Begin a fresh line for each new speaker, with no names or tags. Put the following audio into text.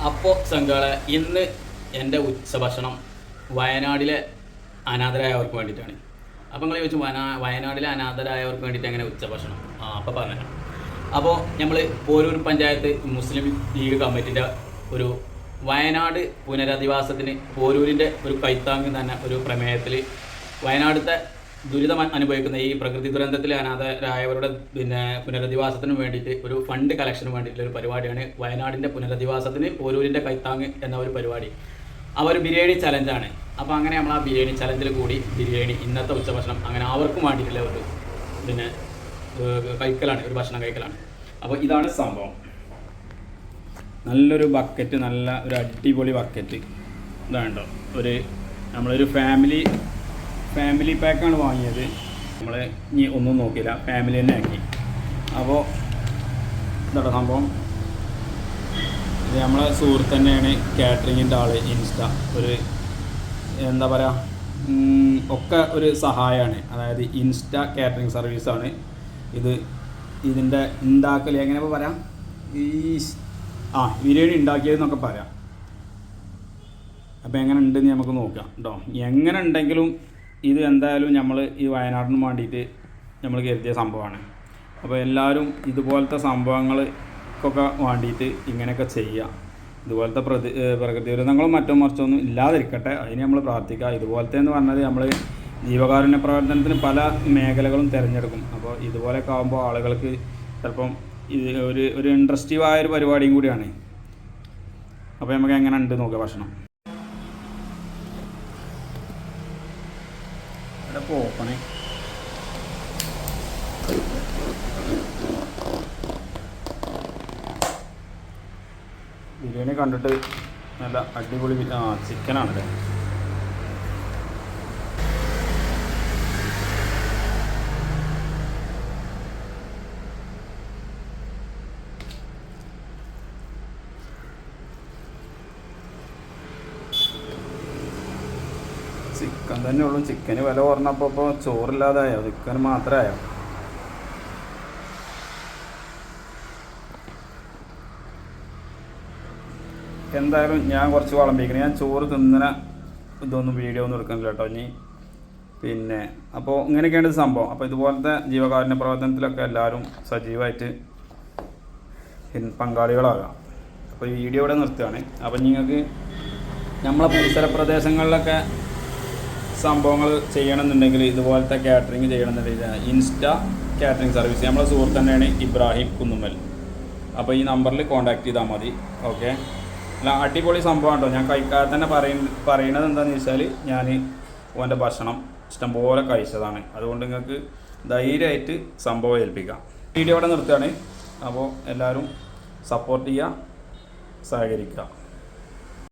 അപ്പോൾ സംഘങ്ങളെ ഇന്ന് എൻ്റെ ഉച്ചഭക്ഷണം വയനാട്ടിലെ അനാഥരായവർക്ക് വേണ്ടിയിട്ടാണ്. അപ്പോൾ നിങ്ങൾ ചോദിച്ചു വയനാട്ടിലെ അനാഥരായവർക്ക് വേണ്ടിയിട്ട് എങ്ങനെ ഉച്ചഭക്ഷണം? അപ്പോൾ പറഞ്ഞു. അപ്പോൾ നമ്മൾ പോരൂർ പഞ്ചായത്ത് മുസ്ലിം ലീഗ് കമ്മിറ്റിൻ്റെ ഒരു വയനാട് പുനരധിവാസത്തിന് പോരൂരിൻ്റെ ഒരു കൈത്താങ്ങ് തന്നെ ഒരു പ്രമേയത്തിൽ വയനാടത്തെ ദുരിതം അനുഭവിക്കുന്ന ഈ പ്രകൃതി ദുരന്തത്തിലെ അനാഥരായവരുടെ പുനരധിവാസത്തിന് വേണ്ടിയിട്ട് ഒരു ഫണ്ട് കളക്ഷന് വേണ്ടിയിട്ടുള്ള ഒരു പരിപാടിയാണ് വയനാടിൻ്റെ പുനരധിവാസത്തിന് പോരൂരിൻ്റെ കൈത്താങ്ങ് എന്ന ഒരു പരിപാടി. ആ ഒരു ബിരിയാണി ചലഞ്ചാണ്. അപ്പോൾ അങ്ങനെ നമ്മൾ ആ ബിരിയാണി ചലഞ്ചിൽ കൂടി ബിരിയാണി ഇന്നത്തെ ഉച്ചഭക്ഷണം അങ്ങനെ അവർക്കും വേണ്ടിയിട്ടുള്ള ഒരു കഴിക്കലാണ്, ഒരു ഭക്ഷണം കഴിക്കലാണ്. അപ്പോൾ ഇതാണ് സംഭവം. നല്ലൊരു ബക്കറ്റ്, നല്ല ഒരു അടിപൊളി ബക്കറ്റ് ഇതാണ്ടോ. നമ്മളൊരു ഫാമിലി പാക്കാണ് വാങ്ങിയത്. നമ്മൾ ഇനി ഒന്നും നോക്കിയില്ല, ഫാമിലി തന്നെ ആക്കി. അപ്പോൾ ഇതാട്ടോ സംഭവം. ഇത് നമ്മളെ സുഹൃത്ത് തന്നെയാണ്, കാറ്ററിങ്ങിൻ്റെ ആൾ. ഇൻസ്റ്റ ഒരു എന്താ പറയുക, ഒക്കെ ഒരു സഹായമാണ്. അതായത് ഇൻസ്റ്റ കാറ്ററിങ് സർവീസാണ് ഇതിൻ്റെ ഉണ്ടാക്കൽ. എങ്ങനെ പറയാം, ബിരിയാണി ഉണ്ടാക്കിയതെന്നൊക്കെ പറയാം. അപ്പോൾ എങ്ങനെ ഉണ്ടെന്ന് നമുക്ക് നോക്കാം കേട്ടോ. എങ്ങനെ ഉണ്ടെങ്കിലും ഇത് എന്തായാലും നമ്മൾ ഈ വയനാടിന് വേണ്ടിയിട്ട് നമ്മൾ കരുതിയ സംഭവമാണ്. അപ്പോൾ എല്ലാവരും ഇതുപോലത്തെ സംഭവങ്ങൾക്കൊക്കെ വേണ്ടിയിട്ട് ഇങ്ങനെയൊക്കെ ചെയ്യുക. ഇതുപോലത്തെ പ്രകൃതി ദുരന്തങ്ങളും മറ്റൊന്നും ഇല്ലാതിരിക്കട്ടെ, അതിന് നമ്മൾ പ്രാർത്ഥിക്കുക. ഇതുപോലത്തെ എന്ന് പറഞ്ഞാൽ നമ്മൾ ജീവകാരുണ്യ പ്രവർത്തനത്തിന് പല മേഖലകളും തിരഞ്ഞെടുക്കും. അപ്പോൾ ഇതുപോലെയൊക്കെ ആകുമ്പോൾ ആളുകൾക്ക് ചിലപ്പം ഇത് ഒരു ഇൻട്രസ്റ്റീവ് ആയൊരു പരിപാടിയും കൂടിയാണ്. അപ്പോൾ നമുക്ക് എങ്ങനെ ഉണ്ട് നോക്കുക ഭക്ഷണം. ഇവിടെ പോക്കണേ. ബിരിയാണി കണ്ടിട്ട് നല്ല അടിപൊളി ചിക്കനാണല്ലേ. ചിക്കൻ തന്നെ ഉള്ളൂ. ചിക്കന് വില കുറഞ്ഞപ്പോൾ ഇപ്പോൾ ചോറില്ലാതായോ, ചിക്കൻ മാത്രമായോ? എന്തായാലും ഞാൻ കുറച്ച് വിളമ്പിക്കണം. ഞാൻ ചോറ് തിന്നണ ഇതൊന്നും വീഡിയോ ഒന്നും എടുക്കുന്നില്ല കേട്ടോ ഇനി. അപ്പോൾ ഇങ്ങനെയൊക്കെയാണ് സംഭവം. അപ്പോൾ ഇതുപോലത്തെ ജീവകാരുണ്യ പ്രവർത്തനത്തിലൊക്കെ എല്ലാവരും സജീവമായിട്ട് പങ്കാളികളാകാം. അപ്പോൾ ഈ വീഡിയോ ഇവിടെ നിർത്തുകയാണ്. അപ്പോൾ നിങ്ങൾക്ക് നമ്മളെ പരിസര പ്രദേശങ്ങളിലൊക്കെ സംഭവങ്ങൾ ചെയ്യണമെന്നുണ്ടെങ്കിൽ, ഇതുപോലത്തെ കാറ്ററിങ് ചെയ്യണമെന്നുണ്ടെങ്കിൽ ഇൻസ്റ്റ കാറ്ററിങ് സർവീസ്, നമ്മളെ സുഹൃത്ത് തന്നെയാണ് ഇബ്രാഹിം കുന്നുമ്മൽ. അപ്പോൾ ഈ നമ്പറിൽ കോൺടാക്ട് ചെയ്താൽ മതി. ഓക്കെ. അല്ല, അടിപൊളി സംഭവം കേട്ടോ. ഞാൻ കഴിക്കാതെ തന്നെ പറയണത് എന്താണെന്ന് വെച്ചാൽ, ഞാൻ ഓൻ്റെ ഭക്ഷണം ഇഷ്ടംപോലെ കഴിച്ചതാണ്. അതുകൊണ്ട് നിങ്ങൾക്ക് ധൈര്യമായിട്ട് സംഭവം ഏൽപ്പിക്കാം. വീഡിയോ ഇവിടെ നിർത്തുകയാണ്. അപ്പോൾ എല്ലാവരും സപ്പോർട്ട് ചെയ്യുക, സഹകരിക്കുക.